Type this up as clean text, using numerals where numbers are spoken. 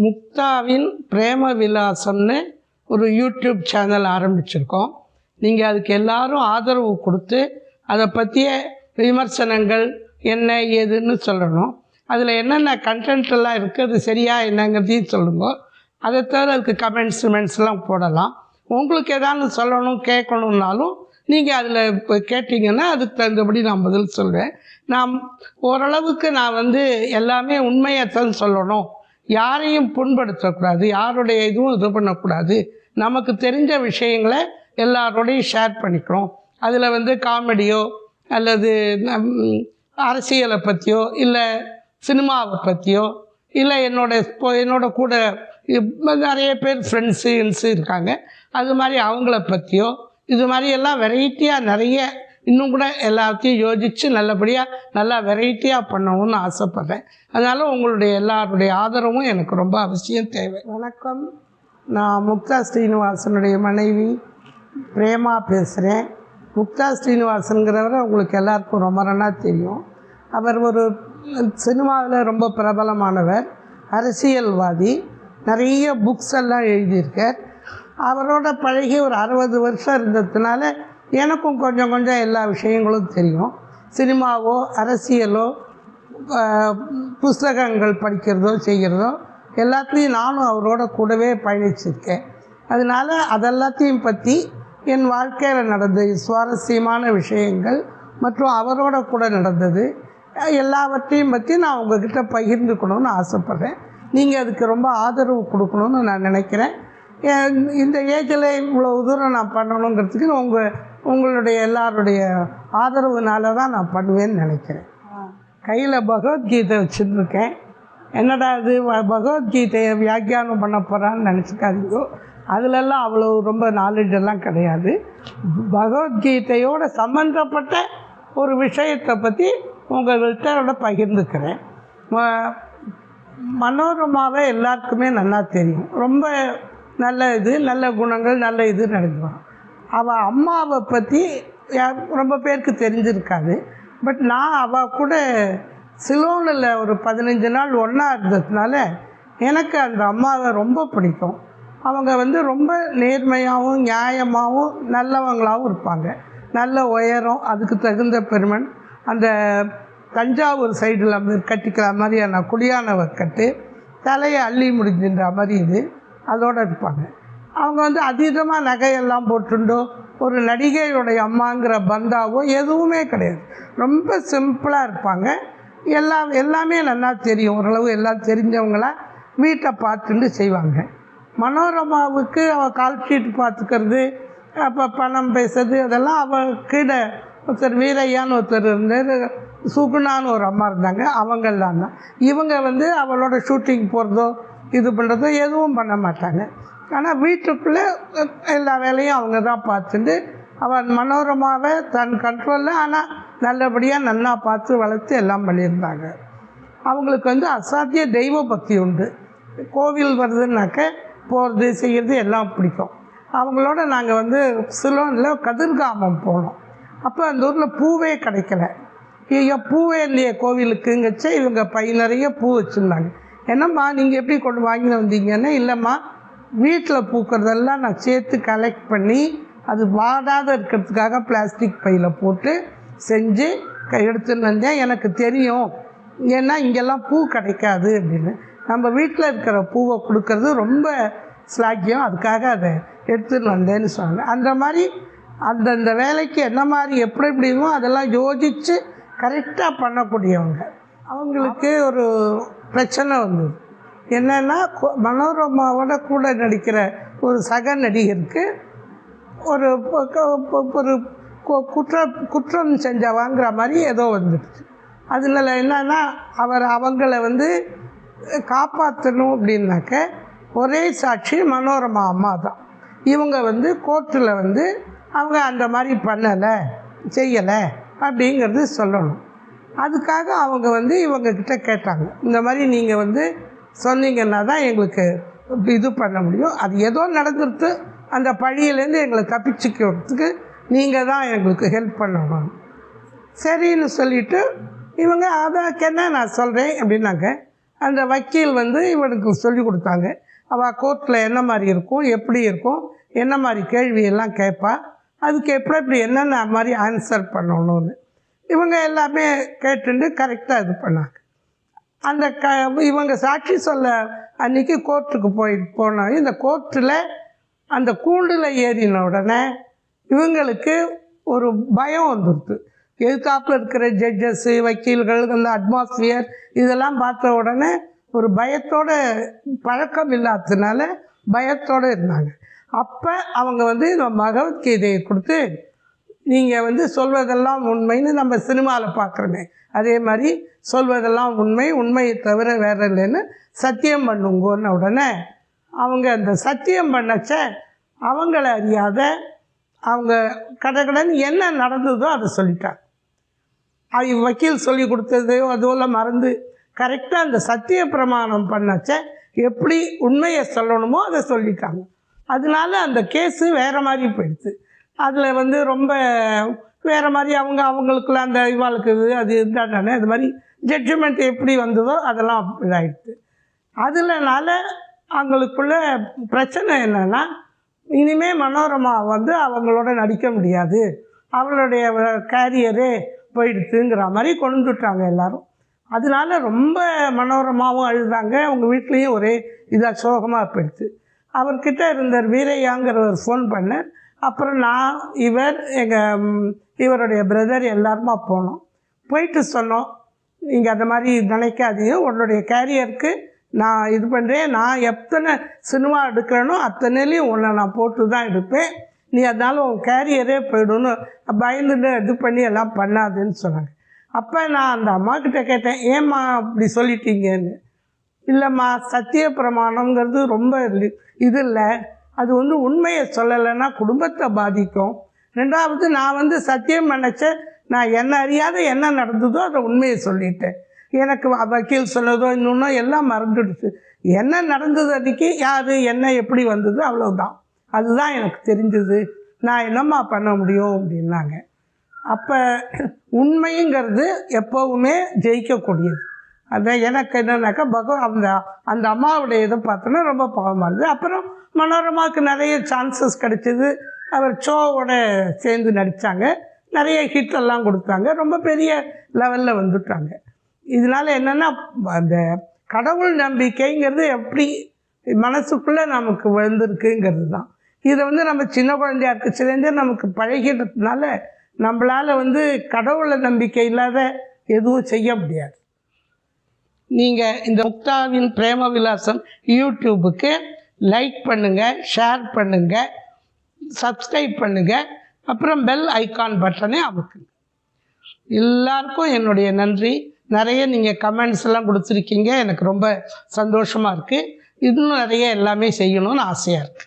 முக்தாவின் பிரேம விலாசம்னு ஒரு YouTube channel ஆரம்பிச்சிருக்கோம். நீங்கள் அதுக்கு எல்லாரும் ஆதரவு கொடுத்து அதை பற்றிய விமர்சனங்கள் என்ன ஏதுன்னு சொல்லணும். அதில் என்னென்ன கண்டென்ட் எல்லாம் இருக்குது, அது சரியா என்னங்கிறதையும் சொல்லுங்க. அதை தவிர அதுக்கு கமெண்ட்ஸ்லாம் போடலாம். உங்களுக்கு ஏதாவது சொல்லணும் கேட்கணுன்னாலும் நீங்கள் அதில் இப்போ கேட்டிங்கன்னா அதுக்கு தகுந்தபடி நான் பதில் சொல்வேன். நான் ஓரளவுக்கு எல்லாமே உண்மையைத்தான் சொல்லணும், யாரையும் புண்படுத்தக்கூடாது, யாருடைய இதுவும் இது பண்ணக்கூடாது, நமக்கு தெரிஞ்ச விஷயங்களை எல்லாரோடையும் ஷேர் பண்ணிக்கிறோம். அதில் காமெடியோ அல்லது அரசியலை பற்றியோ இல்லை சினிமாவை பற்றியோ இல்லை என்னோட கூட நிறைய பேர் ஃப்ரெண்ட்ஸு இருக்காங்க, அது மாதிரி அவங்கள பற்றியோ இது மாதிரி எல்லாம் வெரைட்டியாக நிறைய இன்னும் கூட எல்லாத்தையும் யோசித்து நல்லபடியாக நல்லா வெரைட்டியாக பண்ணணும்னு ஆசைப்பட்றேன். அதனால் உங்களுடைய எல்லாருடைய ஆதரவும் எனக்கு ரொம்ப அவசியம் தேவை. வணக்கம், நான் முக்தா ஸ்ரீனிவாசனுடைய மனைவி பிரேமா பேசுகிறேன். முக்தா ஸ்ரீனிவாசனுங்கிறவரை உங்களுக்கு எல்லாருக்கும் ரொம்ப நல்லா தெரியும். அவர் ஒரு சினிமாவில் ரொம்ப பிரபலமானவர், அரசியல்வாதி, நிறைய புக்ஸ் எல்லாம் எழுதியிருக்கார். அவரோட பழகி ஒரு 60 வருஷம் இருந்ததுனால எனக்கும் கொஞ்சம் எல்லா விஷயங்களும் தெரியும். சினிமாவோ அரசியலோ புஸ்தகங்கள் படிக்கிறதோ செய்கிறதோ எல்லாத்துலேயும் நானும் அவரோட கூடவே பயணிச்சிருக்கேன். அதனால் அதெல்லாத்தையும் பற்றி என் வாழ்க்கையில் நடந்த சுவாரஸ்யமான விஷயங்கள் மற்றும் அவரோட கூட நடந்தது எல்லாவற்றையும் பற்றி நான் உங்கள்கிட்ட பகிர்ந்துக்கணும்னு ஆசைப்பட்றேன். நீங்கள் அதுக்கு ரொம்ப ஆதரவு கொடுக்கணும்னு நான் நினைக்கிறேன். இந்த ஏஜில் இவ்வளோ தூரம் நான் பண்ணணுங்கிறதுக்கு உங்களுடைய எல்லாருடைய ஆதரவுனால தான் நான் பண்ணுவேன்னு நினைக்கிறேன். கையில் பகவத்கீதை வச்சுருக்கேன். என்னடா இது பகவத்கீதையை வியாக்கியானம் பண்ண போகிறான்னு நினச்சிக்காதீங்கோ. அதிலெல்லாம் அவ்வளோ ரொம்ப நாலேஜெல்லாம் கிடையாது. பகவத்கீதையோடு சம்மந்தப்பட்ட ஒரு விஷயத்தை பற்றி உங்கள்கிட்ட பகிர்ந்துக்கிறேன். மனோரமாவை எல்லாருக்குமே நல்லா தெரியும். ரொம்ப நல்ல குணங்கள் நல்ல இது நடந்துவான். அவள் அம்மாவை பற்றி ரொம்ப பேருக்கு தெரிஞ்சிருக்காது. பட் நான் அவள் கூட சிலோனில் ஒரு 15 நாள் ஒன்றா இருந்ததுனால எனக்கு அந்த அம்மாவை ரொம்ப பிடிக்கும். அவங்க ரொம்ப நேர்மையாகவும் நியாயமாகவும் நல்லவங்களாகவும் இருப்பாங்க. நல்ல உயரம், அதுக்கு தகுந்த பெருமன், அந்த தஞ்சாவூர் சைடில் கட்டிக்கிற மாதிரியான குடியானவ கட்டு, தலையை அள்ளி முடிஞ்சின்ற மாதிரி இது அதோடு இருப்பாங்க. அவங்க அதீதமாக நகையெல்லாம் போட்டுண்டோ ஒரு நடிகையுடைய அம்மாங்கிற பந்தாவோ எதுவுமே கிடையாது. ரொம்ப சிம்பிளாக இருப்பாங்க. எல்லாமே நல்லா தெரியும். ஓரளவு எல்லாம் தெரிஞ்சவங்களா வீட்டை பார்த்துட்டு செய்வாங்க. மனோரமாவுக்கு அவள் கால் ஷீட் பார்த்துக்கிறது, அப்போ பணம் பேசுறது, அதெல்லாம் அவள் கீழே ஒருத்தர் வீரையான்னு ஒருத்தர் இருந்தார், சுகுணான்னு ஒரு அம்மா இருந்தாங்க, அவங்கெல்லாம் தான். இவங்க அவளோட ஷூட்டிங் போகிறதோ இது பண்ணுறதோ எதுவும் பண்ண மாட்டாங்க. ஆனால் வீட்டுக்குள்ளே எல்லா வேலையும் அவங்க தான் பார்த்துட்டு அவள் மனோரமாவை தன் கண்ட்ரோலில் ஆனால் நல்லபடியாக நல்லா பார்த்து வளர்த்து எல்லாம் பண்ணியிருந்தாங்க. அவங்களுக்கு அசாத்திய தெய்வ பக்தி உண்டு. கோவில் வருதுன்னாக்க போகிறது செய்கிறது எல்லாம் பிடிக்கும். அவங்களோட நாங்கள் சிலோனில் கதிர்காமம் போனோம். அப்போ அந்த ஊரில் பூவே கிடைக்கல. ஐயோ பூவே இல்லையே கோவிலுக்குங்கச்சே இவங்க பை நிறைய பூ வச்சுருந்தாங்க. என்னம்மா நீங்கள் எப்படி கொண்டு வாங்கின்னு வந்தீங்கன்னா, இல்லைம்மா வீட்டில் பூக்கிறதெல்லாம் நான் சேர்த்து கலெக்ட் பண்ணி அது வாடாத இருக்கிறதுக்காக பிளாஸ்டிக் பையில் போட்டு செஞ்சு எடுத்துன்னு வந்தேன், எனக்கு தெரியும், ஏன்னா இங்கெல்லாம் பூ கிடைக்காது அப்படின்னு. நம்ம வீட்டில் இருக்கிற பூவை கொடுக்கறது ரொம்ப ஸ்லாக்கியம், அதுக்காக அதை எடுத்துன்னு வந்தேன்னு சொன்னாங்க. அந்த மாதிரி அந்தந்த வேலைக்கு என்ன மாதிரி எப்படிமோ அதெல்லாம் யோசித்து கரெக்டாக பண்ணக்கூடியவங்க. அவங்களுக்கு ஒரு பிரச்சனை வந்தது. என்னென்னா, மனோரமாவோட கூட நடிக்கிற ஒரு சக நடிகருக்கு ஒரு குற்றம் செஞ்சவாங்கிற மாதிரி ஏதோ வந்துடுச்சு. அதில் என்னென்னா, அவங்கள காப்பாற்றணும் அப்படின்னாக்க ஒரே சாட்சி மனோரமா அம்மா தான். இவங்க கோர்ட்டில் அவங்க அந்த மாதிரி பண்ணலை செய்யலை அப்படிங்கிறது சொல்லணும். அதுக்காக அவங்க இவங்கக்கிட்ட கேட்டாங்க, இந்த மாதிரி நீங்கள் சொன்னீங்கன்னா தான் எங்களுக்கு இது பண்ண முடியும், அது ஏதோ நடந்துருத்து, அந்த பழியிலேருந்து எங்களை தப்பிச்சுக்கிறதுக்கு நீங்கள் தான் எங்களுக்கு ஹெல்ப் பண்ணணும். சரின்னு சொல்லிவிட்டு இவங்க அதற்கு என்ன நான் சொல்கிறேன் அப்படின்னாங்க, அந்த வக்கீல் வந்து இவனுக்கு சொல்லி கொடுத்தாங்க. அவள் கோர்ட்டில் என்ன மாதிரி இருக்கும், எப்படி இருக்கும், என்ன மாதிரி கேள்வியெல்லாம் கேட்பா, அதுக்கு எப்படி என்னென்ன மாதிரி ஆன்சர் பண்ணணும்னு இவங்க எல்லாமே கேட்டுட்டு கரெக்டாக இது பண்ணாங்க. அந்த இவங்க சாட்சி சொல்ல அன்றைக்கி கோர்ட்டுக்கு போனாங்க. இந்த கோர்ட்டில் அந்த கூண்டில் ஏறின உடனே இவங்களுக்கு ஒரு பயம் வந்துடுது. எதுக்காப்பில் இருக்கிற ஜட்ஜஸ்ஸு, வக்கீல்கள், அந்த அட்மாஸ்பியர் இதெல்லாம் பார்த்த உடனே ஒரு பயத்தோட பழக்கம் இல்லாததுனால பயத்தோடு இருந்தாங்க. அப்போ அவங்க வந்து இந்த பகவத்கீதையை கொடுத்து, நீங்கள் வந்து சொல்வதெல்லாம் உண்மைன்னு நம்ம சினிமாவில் பார்க்குறோமே, அதே மாதிரி சொல்வதெல்லாம் உண்மை, உண்மையை தவிர வேறு இல்லைன்னு சத்தியம் பண்ணுங்கன்னு உடனே அவங்க அந்த சத்தியம் பண்ணச்ச அவங்கள அறியாத அவங்க கடகடன் என்ன நடந்ததோ அதை சொல்லிட்டாங்க. வக்கீல் சொல்லி கொடுத்ததோ அதுவெல்லாம் மறந்து கரெக்டாக அந்த சத்திய பிரமாணம் பண்ணச்ச எப்படி உண்மையை சொல்லணுமோ அதை சொல்லிட்டாங்க. அதனால அந்த கேஸு வேறு மாதிரி போயிடுது. அதில் வந்து ரொம்ப வேறு மாதிரி அவங்களுக்குள்ள அந்த இவாளுக்கு அது இருந்தால் தானே அது மாதிரி ஜட்ஜ்மெண்ட் எப்படி வந்ததோ அதெல்லாம் இதாகிடுது. அதனால அவங்களுக்குள்ள பிரச்சனை என்னென்னா, இனிமேல் மனோரமா வந்து அவங்களோட நடிக்க முடியாது, அவளுடைய கேரியரே போயிடுச்சுங்கிற மாதிரி கொண்டுட்டாங்க எல்லோரும். அதனால ரொம்ப மனோரமாவும் அழுதாங்க. அவங்க வீட்லேயும் ஒரே இதாக சோகமாக போயிடுச்சு. அவர்கிட்ட இருந்த வீரையாங்கிறவர் ஃபோன் பண்ணேன். அப்புறம் நான் இவருடைய பிரதர் எல்லாருமா போனோம். போயிட்டு சொன்னோம், நீங்கள் அந்த மாதிரி நினைக்காதீங்க, உன்னுடைய கேரியருக்கு நான் இது பண்ணுறேன், நான் எத்தனை சினிமா எடுக்கிறேனோ அத்தனையிலையும் உன்னை நான் போட்டு தான் எடுப்பேன், நீ அதனால் உன் கேரியரே போய்டுன்னு பயந்துட்டு இது பண்ணி எல்லாம் பண்ணாதுன்னு சொன்னாங்க. அப்போ நான் அந்த அம்மாக்கிட்ட கேட்டேன், ஏம்மா அப்படி சொல்லிட்டீங்கன்னு. இல்லைம்மா, சத்திய பிரமாணங்கிறது ரொம்ப இது இல்லை, அது வந்து உண்மையை சொல்லலைன்னா குடும்பத்தை பாதிக்கும். ரெண்டாவது நான் வந்து சத்தியம் நினச்ச நான் என்ன அறியாத என்ன நடந்ததோ அதை உண்மையை சொல்லிட்டேன். எனக்கு வக்கீல் சொன்னதோ இன்னொன்னோ எல்லாம் மறந்துடுச்சு. என்ன நடந்தது அன்றைக்கி, யார் என்ன எப்படி வந்தது அவ்வளோதான், அதுதான் எனக்கு தெரிஞ்சது, நான் என்னம்மா பண்ண முடியும் அப்படின்னாங்க. அப்போ உண்மைங்கிறது எப்போவுமே ஜெயிக்கக்கூடியது. அதை எனக்கு என்னன்னாக்கா அந்த அம்மாவுடைய இதை பார்த்தோன்னா ரொம்ப பாவமாக இருந்தது. அப்புறம் மனோரமாவுக்கு நிறைய சான்சஸ் கிடச்சிது. அவர் ஷோவோட சேர்ந்து நடித்தாங்க, நிறைய ஹிட்டெல்லாம் கொடுத்தாங்க, ரொம்ப பெரிய லெவலில் வந்துட்டாங்க. இதனால் என்னென்னா அந்த கடவுள் நம்பிக்கைங்கிறது எப்படி மனசுக்குள்ளே நமக்கு வந்திருக்குங்கிறது தான். இதை வந்து நம்ம சின்ன குழந்தையா இருக்குச்சுலேருந்தே நமக்கு பழகிட்டதுனால நம்மளால் வந்து கடவுளை நம்பிக்கை இல்லாத எதுவும் செய்ய முடியாது. நீங்கள் இந்த முக்தாவின் பிரேம விலாசம் யூடியூபுக்கு லைக் பண்ணுங்கள், ஷேர் பண்ணுங்கள், சப்ஸ்கிரைப் பண்ணுங்கள், அப்புறம் பெல் ஐக்கான் பட்டனை அமுக்குங்க. எல்லாருக்கும் என்னுடைய நன்றி. நிறைய நீங்கள் கமெண்ட்ஸ் எல்லாம் கொடுத்துருக்கீங்க, எனக்கு ரொம்ப சந்தோஷமாக இருக்குது. இன்னும் நிறைய எல்லாமே செய்யணும்னு ஆசையாக இருக்குது.